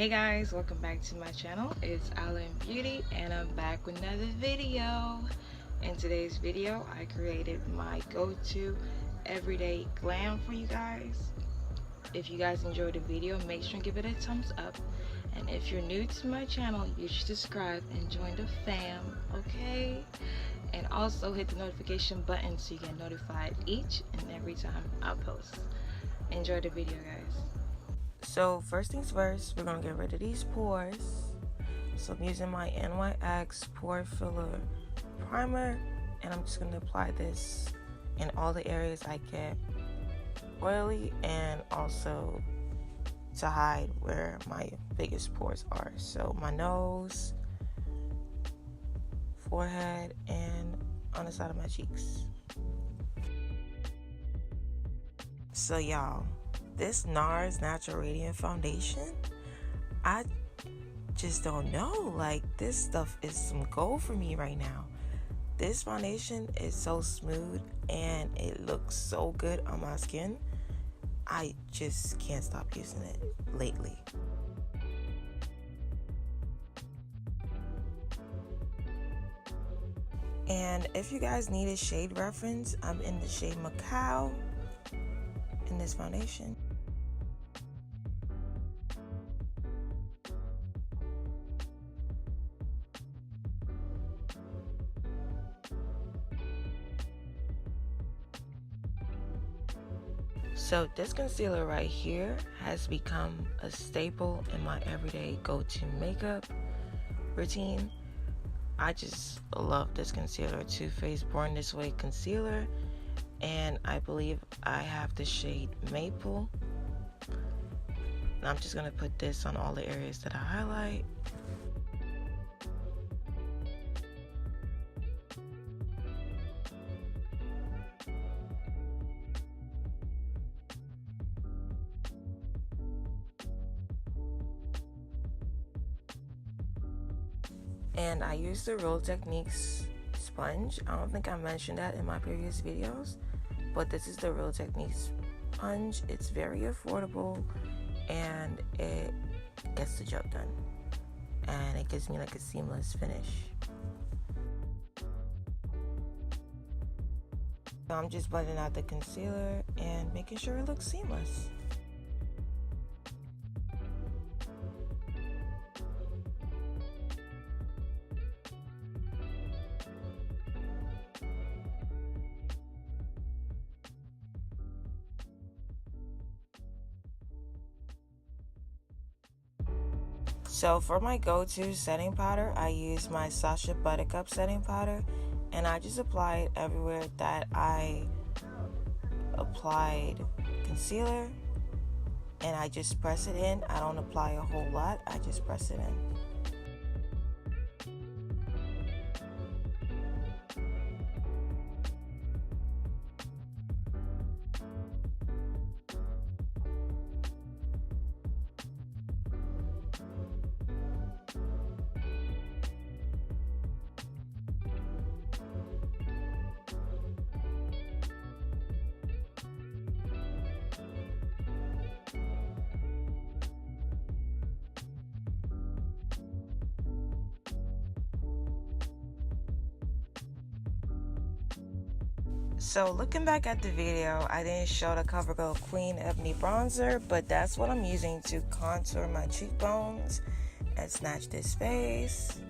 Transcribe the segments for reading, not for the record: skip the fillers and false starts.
Hey guys, welcome back to my channel. It's Alan Beauty and I'm back with another video. In today's video, I created my go-to everyday glam for you guys. If you guys enjoyed the video, make sure and give it a thumbs up. And if you're new to my channel, you should subscribe and join the fam, okay? And also hit the notification button so you get notified each and every time I post. Enjoy the video, guys. So first things first, we're gonna get rid of these pores. So I'm using my NYX pore filler primer, and I'm just gonna apply this in all the areas I get oily and also to hide where my biggest pores are. So my nose, forehead, and on the side of my cheeks. So y'all, this NARS Natural Radiant Foundation, I just don't know. Like, this stuff is some gold for me right now. This foundation is so smooth and it looks so good on my skin. I just can't stop using it lately. And if you guys need a shade reference, I'm in the shade Macau in this foundation. So this concealer right here has become a staple in my everyday go-to makeup routine. I just love this concealer, Too Faced Born This Way concealer, and I believe I have the shade Maple. And I'm just gonna put this on all the areas that I highlight. And I use the Real Techniques sponge. I don't think I mentioned that in my previous videos, but this is the Real Techniques sponge. It's very affordable and it gets the job done, and it gives me like a seamless finish. So I'm just blending out the concealer and making sure it looks seamless. So for my go-to setting powder, I use my Sacha buttercup setting powder, and I just apply it everywhere that I applied concealer, and I just press it in. I don't apply a whole lot, I just press it in. So looking back at the video, I didn't show the CoverGirl Queen Ebony Bronzer, but that's what I'm using to contour my cheekbones and snatch this face.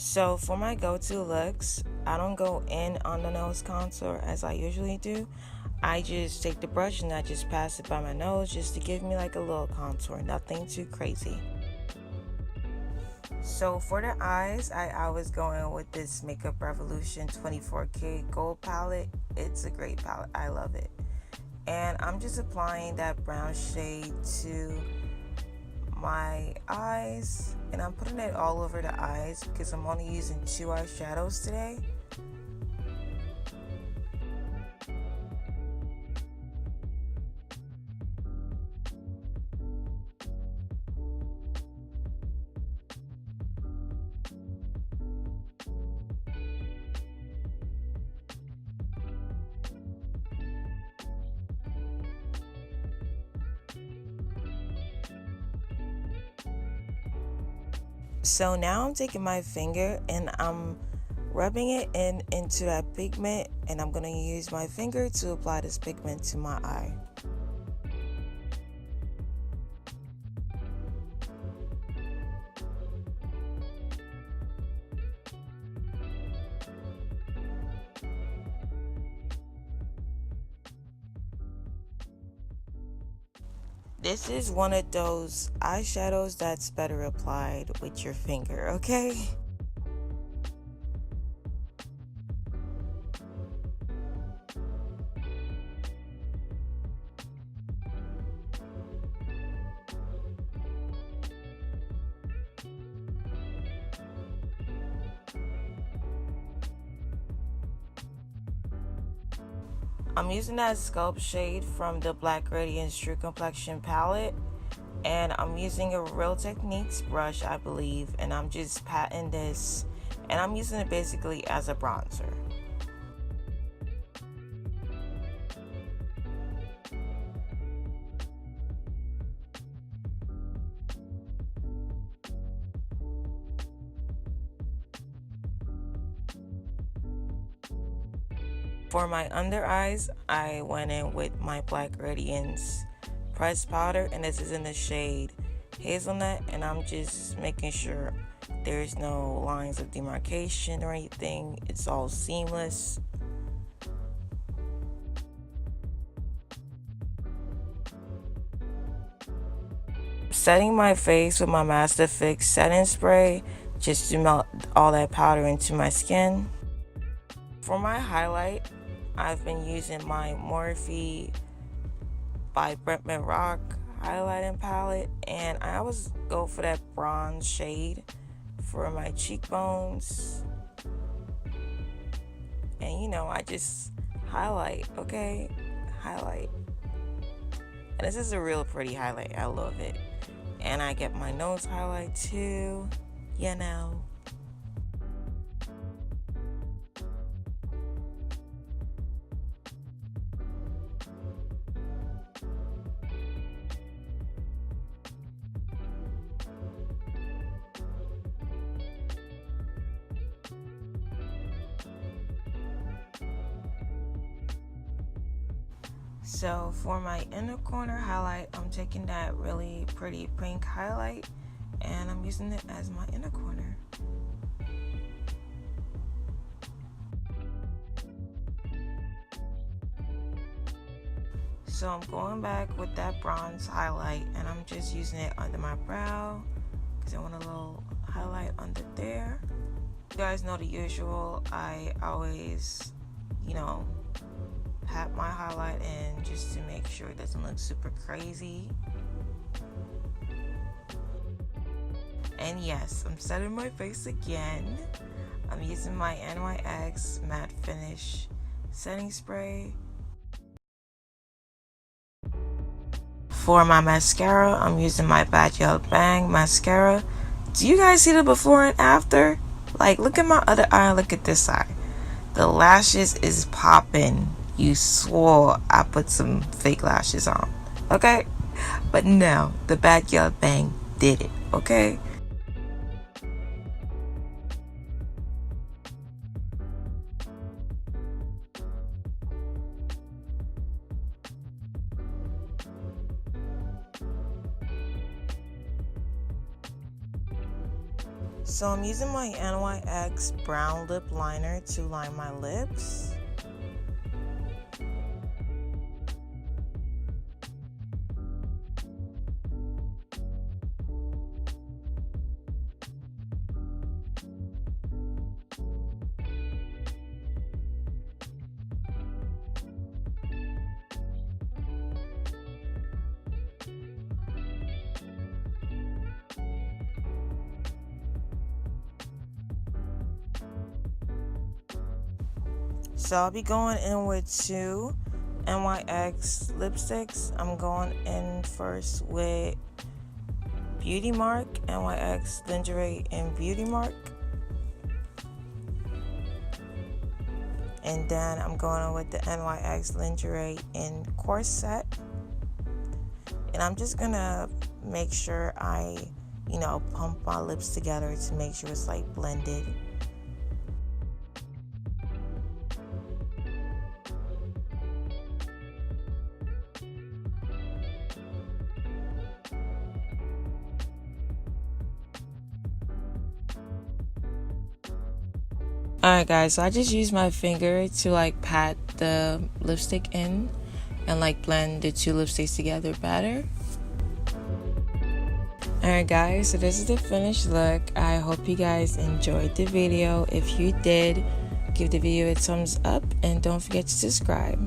So for my go-to looks, I don't go in on the nose contour as I usually do. I just take the brush and I just pass it by my nose just to give me like a little contour, nothing too crazy. So for the eyes, I was going with this Makeup Revolution 24K gold palette. It's a great palette, I love it. And I'm just applying that brown shade to my eyes, and I'm putting it all over the eyes because I'm only using 2 eyeshadows today. So now I'm taking my finger and I'm rubbing it into that pigment, and I'm going to use my finger to apply this pigment to my eye. This is one of those eyeshadows that's better applied with your finger, okay? I'm using that Sculpt shade from the Black Radiance True Complexion palette, and I'm using a Real Techniques brush, I believe, and I'm just patting this, and I'm using it basically as a bronzer. For my under eyes, I went in with my Black Radiance pressed powder, and this is in the shade Hazelnut, and I'm just making sure there's no lines of demarcation or anything. It's all seamless. Setting my face with my Master Fix setting spray just to melt all that powder into my skin. For my highlight, I've been using my Morphe by Brentman Rock highlighting palette, and I always go for that bronze shade for my cheekbones. And you know, I just highlight, okay? Highlight. And this is a real pretty highlight. I love it. And I get my nose highlight too, you know. So for my inner corner highlight, I'm taking that really pretty pink highlight and I'm using it as my inner corner. So I'm going back with that bronze highlight and I'm just using it under my brow because I want a little highlight under there. You guys know the usual. I always, you know, pat my highlight in just to make sure it doesn't look super crazy. And yes, I'm setting my face again. I'm using my NYX matte finish setting spray. For my mascara, I'm using my Backyard Bang mascara. Do you guys see the before and after? Like, look at my other eye, look at this eye. The lashes is popping. You swore I put some fake lashes on, okay? But no, the Backyard Bang did it, okay? So I'm using my NYX brown lip liner to line my lips. So I'll be going in with two NYX lipsticks. I'm going in first with Beauty Mark, NYX Lingerie in Beauty Mark. And then I'm going in with the NYX Lingerie in Corset. And I'm just gonna make sure I, pump my lips together to make sure it's like blended. Alright guys, so I just used my finger to like pat the lipstick in and like blend the two lipsticks together better. Alright guys, so this is the finished look. I hope you guys enjoyed the video. If you did, give the video a thumbs up and don't forget to subscribe.